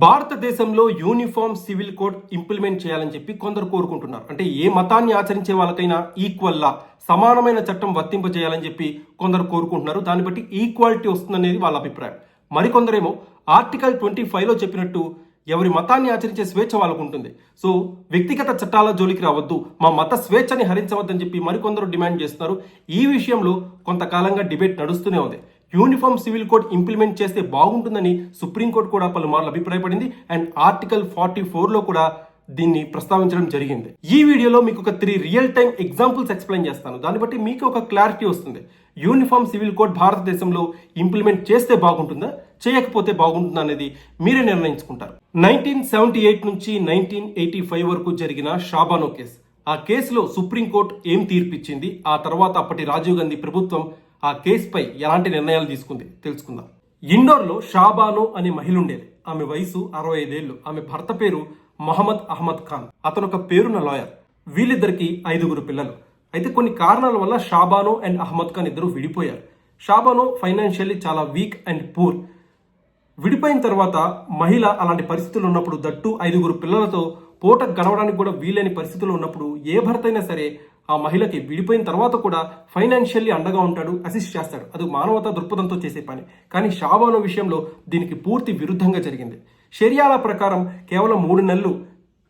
భారతదేశంలో uniform civil code implement చేయాలని చెప్పి కొందరు కోరుకుంటున్నారు. అంటే ఏ మతాన్ని ఆచరించే వాళ్ళకైనా ఈక్వల్ లా సమానమైన చట్టం వర్తింపజేయాలని చెప్పి కొందరు కోరుకుంటున్నారు. దాన్ని బట్టి ఈక్వాలిటీ వస్తుందనేది వాళ్ళ అభిప్రాయం. మరికొందరేమో ఆర్టికల్ 25లో చెప్పినట్టు ఎవరి మతాన్ని ఆచరించే స్వేచ్ఛ వాళ్ళకు ఉంటుంది. సో వ్యక్తిగత చట్టాల జోలికి రావద్దు, మా మత స్వేచ్ఛని హరించవద్దని చెప్పి మరికొందరు డిమాండ్ చేస్తున్నారు. ఈ విషయంలో కొంతకాలంగా డిబేట్ నడుస్తూనే ఉంది. యూనిఫామ్ సివిల్ కోడ్ ఇంప్లిమెంట్ చేస్తే బాగుంటుందని సుప్రీంకోర్టు కూడా పలుమార్లు అభిప్రాయపడింది. అండ్ ఆర్టికల్ 44లో కూడా దీన్ని ప్రస్తావించడం జరిగింది. ఈ వీడియోలో మీకు ఒక 3 రియల్ టైమ్ ఎగ్జాంపుల్స్ ఎక్స్ప్లెయిన్ చేస్తాను. దాన్ని బట్టి మీకు ఒక క్లారిటీ వస్తుంది. యూనిఫామ్ సివిల్ కోడ్ భారతదేశంలో ఇంప్లిమెంట్ చేస్తే బాగుంటుందా, చేయకపోతే బాగుంటుందా అనేది మీరే నిర్ణయించుకుంటారు. 1978 నుంచి 1985 వరకు జరిగిన షాబానో కేసు. ఆ కేసులో సుప్రీంకోర్టు ఏం తీర్పిచ్చింది, ఆ తర్వాత అప్పటి రాజీవ్ గాంధీ ప్రభుత్వం ఆ కేసుపై ఎలాంటి నిర్ణయాలు తీసుకుంది తెలుసుకుందాం. ఇండోర్లో షాబానో అనే మహిళ ఉండేది. ఆమె వయసు 65 ఏళ్లు. ఆమె భర్త పేరు మహమ్మద్ అహ్మద్ ఖాన్. అతను ఒక పేరున్న లాయర్. వీళ్ళిద్దరికి 5 పిల్లలు. అయితే కొన్ని కారణాల వల్ల షాబానో అండ్ అహ్మద్ ఖాన్ ఇద్దరు విడిపోయారు. షాబానో ఫైనాన్షియల్లీ చాలా వీక్ అండ్ పూర్. విడిపోయిన తర్వాత మహిళ అలాంటి పరిస్థితులు ఉన్నప్పుడు, దట్టు 5 పిల్లలతో పూట గడవడానికి కూడా వీలైన పరిస్థితుల్లో ఉన్నప్పుడు ఏ భర్త అయినా సరే ఆ మహిళకి విడిపోయిన తర్వాత కూడా ఫైనాన్షియల్లీ అండగా ఉంటాడు, అసిస్ట్ చేస్తాడు. అది మానవతా దృక్పథంతో చేసే పని. కానీ షాబానో విషయంలో దీనికి పూర్తి విరుద్ధంగా జరిగింది. షరియాల ప్రకారం కేవలం 3 నెలలు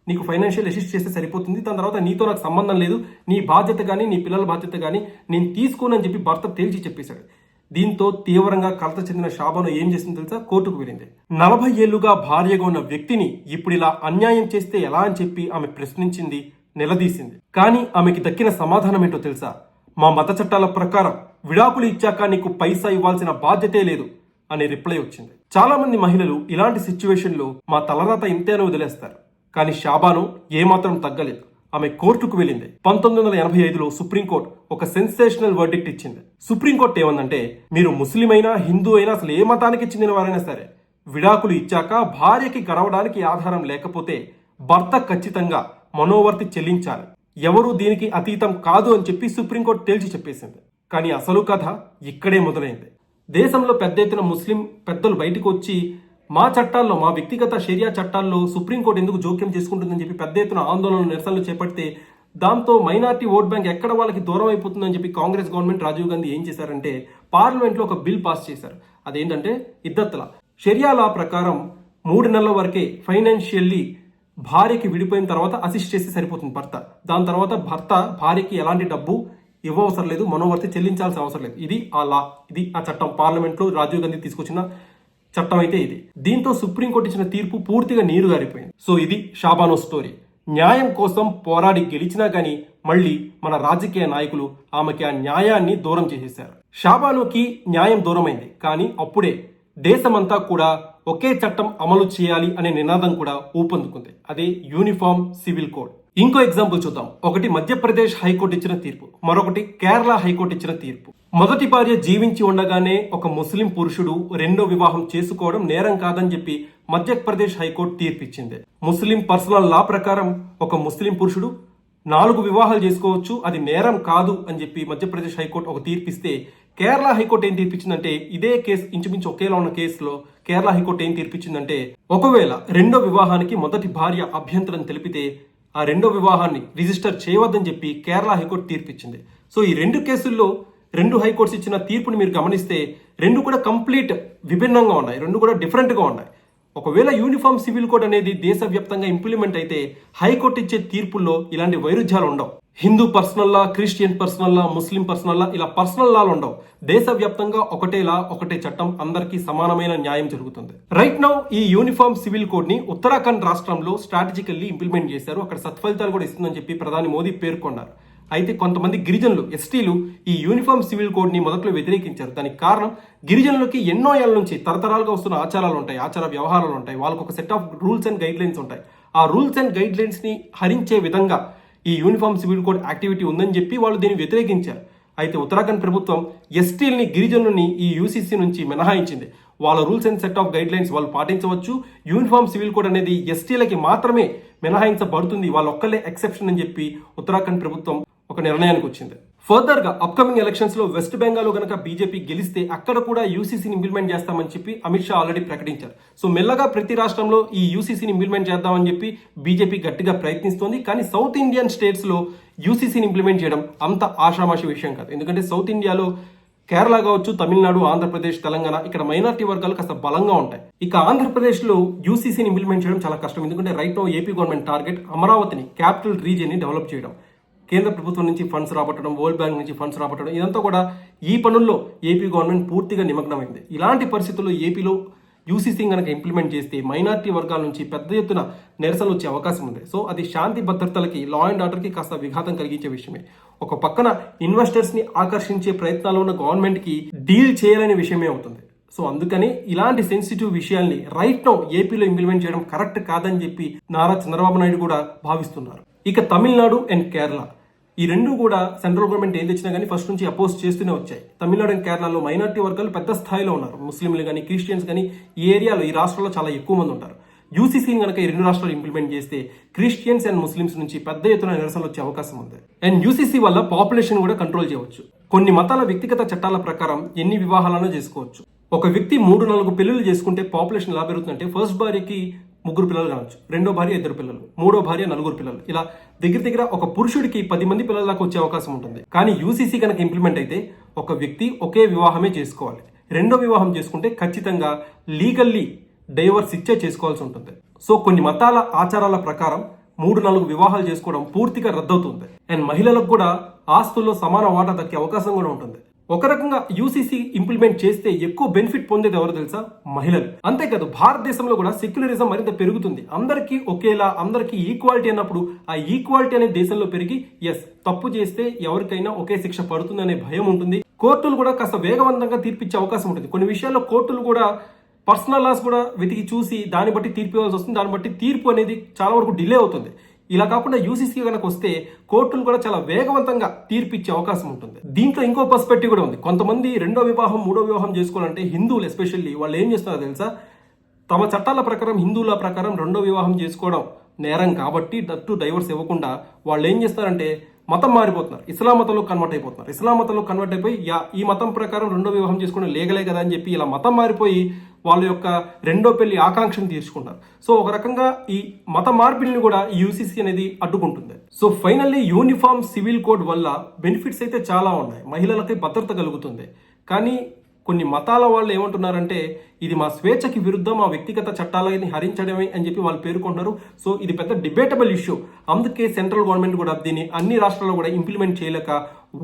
నీకు ఫైనాన్షియల్ అసిస్ట్ చేస్తే సరిపోతుంది, దాని తర్వాత నీతో నాకు సంబంధం లేదు, నీ బాధ్యత కానీ నీ పిల్లల బాధ్యత కానీ నేను తీసుకోనని చెప్పి భర్త తేల్చి చెప్పేశాడు. దీంతో తీవ్రంగా కలత చెందిన షాబానో ఏం చేసింది తెలుసా? కోర్టుకు వెళ్ళింది. 40 ఏళ్లుగా భార్యగా ఉన్న వ్యక్తిని ఇప్పుడు ఇలా అన్యాయం చేస్తే ఎలా అని చెప్పి ఆమె ప్రశ్నించింది, నిలదీసింది. కానీ ఆమెకి దక్కిన సమాధానం ఏంటో తెలుసా? మా మత చట్టాల ప్రకారం విడాకులు ఇచ్చాక నీకు పైసా ఇవ్వాల్సిన బాధ్యతే లేదు అనే రిప్లై వచ్చింది. చాలా మంది మహిళలు ఇలాంటి సిచ్యువేషన్లో మా తలరాత ఇంతే అని వదిలేస్తారు. కానీ షాబానో ఏమాత్రం తగ్గలేదు. ఆమె కోర్టుకు వెళ్ళింది. 1985లో సుప్రీంకోర్టు ఒక సెన్సేషనల్ వర్డిక్ట్ ఇచ్చింది. సుప్రీంకోర్టు ఏమందంటే, మీరు ముస్లిం అయినా హిందూ అయినా అసలు ఏ మతానికి చెందిన వారైనా సరే విడాకులు ఇచ్చాక భార్యకి గడవడానికి ఆధారం లేకపోతే భర్త ఖచ్చితంగా మనోవర్తి చెల్లించాలి. ఎవరు దీనికి అతీతం కాదు అని చెప్పి సుప్రీంకోర్టు తేల్చి చెప్పేసింది. కానీ అసలు కథ ఇక్కడే మొదలైంది. దేశంలో పెద్ద ఎత్తున ముస్లిం పెద్దలు బయటకు వచ్చి మా చట్టాల్లో, మా వ్యక్తిగత షరియా చట్టాల్లో సుప్రీంకోర్టు ఎందుకు జోక్యం చేసుకుంటుందని చెప్పి పెద్ద ఎత్తున ఆందోళనలు, నిరసనలు చేపడితే దాంతో మైనార్టీ ఓట్ బ్యాంక్ ఎక్కడ వాళ్ళకి దూరం అయిపోతుందని చెప్పి కాంగ్రెస్ గవర్నమెంట్, రాజీవ్ గాంధీ ఏం చేశారంటే పార్లమెంట్లో ఒక బిల్ పాస్ చేశారు. అదేంటంటే ఇద్దత్లా. షరియా లా ప్రకారం 3 నెలల వరకే ఫైనాన్షియల్లీ భార్యకి విడిపోయిన తర్వాత అసిస్ట్ చేస్తే సరిపోతుంది భర్త. దాని తర్వాత భర్త భార్యకి ఎలాంటి డబ్బు ఇవ్వవసరం లేదు, మనోవర్తి చెల్లించాల్సిన అవసరం లేదు. ఇది ఆ లా, ఇది ఆ చట్టం. పార్లమెంట్లో రాజీవ్ గాంధీ తీసుకొచ్చిన చట్టం అయితే ఇది. దీంతో సుప్రీంకోర్టు ఇచ్చిన తీర్పు పూర్తిగా నీరు గారిపోయింది. సో ఇది షాబానో స్టోరీ. న్యాయం కోసం పోరాడి గెలిచినా కానీ మళ్ళీ మన రాజకీయ నాయకులు ఆమెకి ఆ న్యాయాన్ని దూరం చేసేశారు. షాబానోకి న్యాయం దూరమైంది. కానీ అప్పుడే దేశమంతా కూడా ఒకే చట్టం అమలు చేయాలి అనే నినాదం కూడా ఊపందుకుంది. అదే యూనిఫామ్ సివిల్ కోడ్. ఇంకో ఎగ్జాంపుల్ చూద్దాం. ఒకటి మధ్యప్రదేశ్ హైకోర్టు ఇచ్చిన తీర్పు, మరొకటి కేరళ హైకోర్టు ఇచ్చిన తీర్పు. మొదటి భార్య జీవించి ఉండగానే ఒక ముస్లిం పురుషుడు రెండో వివాహం చేసుకోవడం నేరం కాదని చెప్పి మధ్యప్రదేశ్ హైకోర్టు తీర్పిచ్చింది. ముస్లిం పర్సనల్ లా ప్రకారం ఒక ముస్లిం పురుషుడు 4 వివాహాలు చేసుకోవచ్చు, అది నేరం కాదు అని చెప్పి మధ్యప్రదేశ్ హైకోర్టు ఒక తీర్పిస్తే, కేరళ హైకోర్టు ఏం తీర్పిచ్చిందంటే, ఇదే కేసు ఇంచుమించు ఒకేలా ఉన్న కేసులో కేరళ హైకోర్టు ఏం తీర్పిచ్చిందంటే, ఒకవేళ రెండో వివాహానికి మొదటి భార్య అభ్యంతరం తెలిపితే ఆ రెండో వివాహాన్ని రిజిస్టర్ చేయవద్దని చెప్పి కేరళ హైకోర్టు తీర్పిచ్చింది. సో ఈ 2 కేసుల్లో 2 హైకోర్ట్స్ ఇచ్చిన తీర్పుని మీరు గమనిస్తే 2 కూడా కంప్లీట్ విభిన్నంగా ఉన్నాయి, 2 కూడా డిఫరెంట్గా ఉన్నాయి. ఒకవేళ యూనిఫామ్ సివిల్ కోడ్ అనేది దేశవ్యాప్తంగా ఇంప్లిమెంట్ అయితే హైకోర్టు ఇచ్చే తీర్పుల్లో ఇలాంటి వైరుధ్యాలు ఉండవు. హిందూ పర్సనల్ లా, క్రిస్టియన్ పర్సనల్ లా, ముస్లిం పర్సనల్ లా, ఇలా పర్సనల్ లాలు ఉండవు. దేశవ్యాప్తంగా ఒకటే లా, ఒకటే చట్టం, అందరికీ సమానమైన న్యాయం జరుగుతుంది. రైట్ నౌ ఈ యూనిఫామ్ సివిల్ కోడ్ ని ఉత్తరాఖండ్ రాష్ట్రంలో స్ట్రాటజికల్లీ ఇంప్లిమెంట్ చేశారు. అక్కడ సత్ఫలితాలు కూడా ఇస్తుందని చెప్పి ప్రధాని మోదీ పేర్కొన్నారు. అయితే కొంతమంది గిరిజనులు, ఎస్టీలు ఈ యూనిఫామ్ సివిల్ కోడ్ ని మొదట్లో వ్యతిరేకించారు. దానికి కారణం గిరిజనులకి ఎన్నో ఏళ్ల నుంచి తరతరాలుగా వస్తున్న ఆచారాలు ఉంటాయి, ఆచార వ్యవహారాలు ఉంటాయి, వాళ్ళకు ఒక set of rules and guide lines ఉంటాయి. ఆ రూల్స్ అండ్ గైడ్ లైన్స్ ని హరించే విధంగా ఈ యూనిఫామ్ సివిల్ కోడ్ యాక్టివిటీ ఉందని చెప్పి వాళ్ళు దీన్ని వ్యతిరేకించారు. అయితే ఉత్తరాఖండ్ ప్రభుత్వం ఎస్టీలని, గిరిజనుల్ని ఈ యూసీసీ నుంచి మినహాయించింది. వాళ్ళ rules and set of guide lines వాళ్ళు పాటించవచ్చు. యూనిఫామ్ సివిల్ కోడ్ అనేది ఎస్టీలకి మాత్రమే మినహాయించబడుతుంది, వాళ్ళొక్కలే ఎక్సెప్షన్ అని చెప్పి ఉత్తరాఖండ్ ప్రభుత్వం ఒక నిర్ణయానికి వచ్చింది. ఫర్దర్ గా అప్కమింగ్ ఎలక్షన్స్ లో వెస్ట్ బెంగాల్ గనక బీజేపీ గెలిస్తే అక్కడ కూడా యూసీసీని ఇంప్లిమెంట్ చేస్తామని చెప్పి అమిత్ షా ఆల్రెడీ ప్రకటించారు. సో మెల్లగా ప్రతి రాష్ట్రంలో ఈ యూసీసీని ఇంప్లిమెంట్ చేద్దామని చెప్పి బీజేపీ గట్టిగా ప్రయత్నిస్తోంది. కానీ సౌత్ ఇండియన్ స్టేట్స్ లో యూసీసీని ఇంప్లిమెంట్ చేయడం అంత ఆషామాషి విషయం కాదు. ఎందుకంటే సౌత్ ఇండియాలో కేరళ కావచ్చు, తమిళనాడు, ఆంధ్రప్రదేశ్, తెలంగాణ ఇక్కడ మైనారిటీ వర్గాలు కాస్త బలంగా ఉంటాయి. ఇక ఆంధ్రప్రదేశ్ లో యూసీసీని ఇంప్లిమెంట్ చేయడం చాలా కష్టం. ఎందుకంటే right now AP government target అమరావతిని క్యాపిటల్ రీజియన్ ని డెవలప్ చేయడం, కేంద్ర ప్రభుత్వం నుంచి ఫండ్స్ రాబట్టడం, వరల్డ్ బ్యాంక్ నుంచి ఫండ్స్ రాబట్టడం, ఇదంతా కూడా ఈ పనుల్లో ఏపీ గవర్నమెంట్ పూర్తిగా నిమగ్నమైంది. ఇలాంటి పరిస్థితుల్లో ఏపీలో యూసీసీ కనుక ఇంప్లిమెంట్ చేస్తే మైనారిటీ వర్గాల నుంచి పెద్ద ఎత్తున నిరసనలు వచ్చే అవకాశం ఉంది. సో అది శాంతి భద్రతలకి, లా అండ్ ఆర్డర్కి కాస్త విఘాతం కలిగించే విషయమే. ఒక పక్కన ఇన్వెస్టర్స్ ని ఆకర్షించే ప్రయత్నాల్లో ఉన్న గవర్నమెంట్ కి డీల్ చేయాలనే విషయమే అవుతుంది. సో అందుకని ఇలాంటి సెన్సిటివ్ విషయాల్ని రైట్ నౌ ఏపీలో ఇంప్లిమెంట్ చేయడం కరెక్ట్ కాదని చెప్పి నారా చంద్రబాబు నాయుడు కూడా భావిస్తున్నారు. ఇక తమిళనాడు అండ్ కేరళ ఈ రెండు కూడా సెంట్రల్ గవర్నమెంట్ ఏం తెచ్చినా కానీ ఫస్ట్ నుంచి అపోజ్ చేస్తూనే వచ్చాయి. తమిళనాడు అండ్ కేరళలో మైనారిటీ వర్గాలు పెద్ద స్థాయిలో ఉన్నారు. ముస్లింలు కానీ, క్రిస్టియన్స్ కానీ ఈ ఏరియాలో, ఈ రాష్ట్రాల్లో చాలా ఎక్కువ మంది ఉంటారు. యూసీసీని కనుక ఈ రెండు రాష్ట్రాలు ఇంప్లిమెంట్ చేస్తే క్రిస్టియన్స్ అండ్ ముస్లిమ్స్ నుంచి పెద్ద ఎత్తున నిరసనలు వచ్చే అవకాశం ఉంది. అండ్ యూసీసీ వల్ల పాపులేషన్ కూడా కంట్రోల్ చేయవచ్చు. కొన్ని మతాల వ్యక్తిగత చట్టాల ప్రకారం ఎన్ని వివాహాలను చేసుకోవచ్చు. ఒక వ్యక్తి 3-4 పెళ్లిళ్ళు చేసుకుంటే పాపులేషన్ ఎలా పెరుగుతుందంటే ఫస్ట్ భార్యకి 3 పిల్లలు కావచ్చు, రెండో భార్య 2 పిల్లలు, మూడో భార్య 4 పిల్లలు, ఇలా దగ్గర ఒక పురుషుడికి 10 మంది పిల్లల దాకా వచ్చే అవకాశం ఉంటుంది. కానీ యూసీసీ కనుక ఇంప్లిమెంట్ అయితే ఒక వ్యక్తి ఒకే వివాహమే చేసుకోవాలి. రెండో వివాహం చేసుకుంటే ఖచ్చితంగా లీగల్లీ డైవర్స్ ఇచ్చే చేసుకోవాల్సి ఉంటుంది. సో కొన్ని మతాల ఆచారాల ప్రకారం 3-4 వివాహాలు చేసుకోవడం పూర్తిగా రద్దవుతుంది. అండ్ మహిళలకు కూడా ఆస్తుల్లో సమాన వాటా దక్కే అవకాశం కూడా ఉంటుంది. ఒక రకంగా యూసీసీ ఇంప్లిమెంట్ చేస్తే ఎక్కువ బెనిఫిట్ పొందేది ఎవరు తెలుసా? మహిళలు. అంతేకాదు భారతదేశంలో కూడా సెక్యులరిజం మరింత పెరుగుతుంది. అందరికీ ఒకేలా, అందరికీ ఈక్వాలిటీ అన్నప్పుడు ఆ ఈక్వాలిటీ అనే దేశంలో పెరిగి తప్పు చేస్తే ఎవరికైనా ఒకే శిక్ష పడుతుందనే భయం ఉంటుంది. కోర్టులు కూడా కాస్త వేగవంతంగా తీర్పిచ్చే అవకాశం ఉంటుంది. కొన్ని విషయాల్లో కోర్టులు కూడా పర్సనల్ లాస్ కూడా వెతికి చూసి దాన్ని బట్టి తీర్పు ఇవ్వాల్సి వస్తుంది. దాన్ని బట్టి తీర్పు అనేది చాలా వరకు డిలే అవుతుంది. ఇలా కాకుండా యూసీసీ కనుక వస్తే కోర్టులు కూడా చాలా వేగవంతంగా తీర్పిచ్చే అవకాశం ఉంటుంది. దీంట్లో ఇంకో పర్స్పెక్టివ్ కూడా ఉంది. కొంతమంది రెండో వివాహం, మూడో వివాహం చేసుకోవాలంటే హిందువులు ఎస్పెషల్లీ వాళ్ళు ఏం చేస్తున్నారో తెలుసా? తమ చట్టాల ప్రకారం, హిందువుల ప్రకారం రెండో వివాహం చేసుకోవడం నేరం కాబట్టి దట్టు డైవర్స్ ఇవ్వకుండా వాళ్ళు ఏం చేస్తారంటే మతం మారిపోతున్నారు. ఇస్లాం మతంలో కన్వర్ట్ అయిపోతున్నారు. ఇస్లాం మతంలో కన్వర్ట్ అయిపోయి ఈ మతం ప్రకారం రెండో వివాహం చేసుకోవడం లీగలే కదా అని చెప్పి ఇలా మతం మారిపోయి వాళ్ళ యొక్క రెండో పెళ్లి ఆకాంక్షను తీర్చుకుంటారు. సో ఒక రకంగా ఈ మత మార్పిడిని కూడా యూసీసీ అనేది అడ్డుకుంటుంది. So finally uniform civil code వల్ల బెనిఫిట్స్ అయితే చాలా ఉన్నాయి. మహిళలకి భద్రత కలుగుతుంది. కానీ కొన్ని మతాల వాళ్ళు ఏమంటున్నారంటే ఇది మా స్వేచ్ఛకి విరుద్ధం, మా వ్యక్తిగత చట్టాలని హరించడమే అని చెప్పి వాళ్ళు పేర్కొంటున్నారు. సో ఇది పెద్ద డిబేటబుల్ ఇష్యూ. అందుకే సెంట్రల్ గవర్నమెంట్ కూడా దీన్ని అన్ని రాష్ట్రాల్లో కూడా ఇంప్లిమెంట్ చేయలేక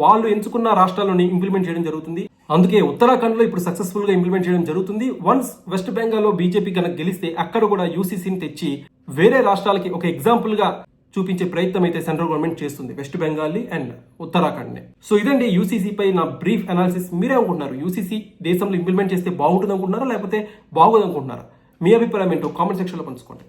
వాళ్ళు ఎంచుకున్న రాష్ట్రాల్లోని ఇంప్లిమెంట్ చేయడం జరుగుతుంది. అందుకే ఉత్తరాఖండ్ లో ఇప్పుడు సక్సెస్ఫుల్ గా ఇంప్లిమెంట్ చేయడం జరుగుతుంది. వన్స్ వెస్ట్ బెంగాల్ లో బీజేపీ కనుక గెలిస్తే అక్కడ కూడా యూసీసీని తెచ్చి వేరే రాష్ట్రాలకి ఒక ఎగ్జాంపుల్ గా చూపించే ప్రయత్నం అయితే సెంట్రల్ గవర్నమెంట్ చేస్తుంది, వెస్ట్ బెంగాల్ అండ్ ఉత్తరాఖండ్ ని. సో ఇదండి యూసీసీ పై నా బ్రీఫ్ అనాలిసిస్. మీరే అనుకుంటున్నారు? యూసీసీ దేశంలో ఇంప్లిమెంట్ చేస్తే బాగుంటుంది అనుకుంటున్నారా, లేకపోతే బాగోదు అనుకుంటున్నారా? మీ అభిప్రాయం ఏంటో కామెంట్ సెక్షన్ లో పంచుకోండి.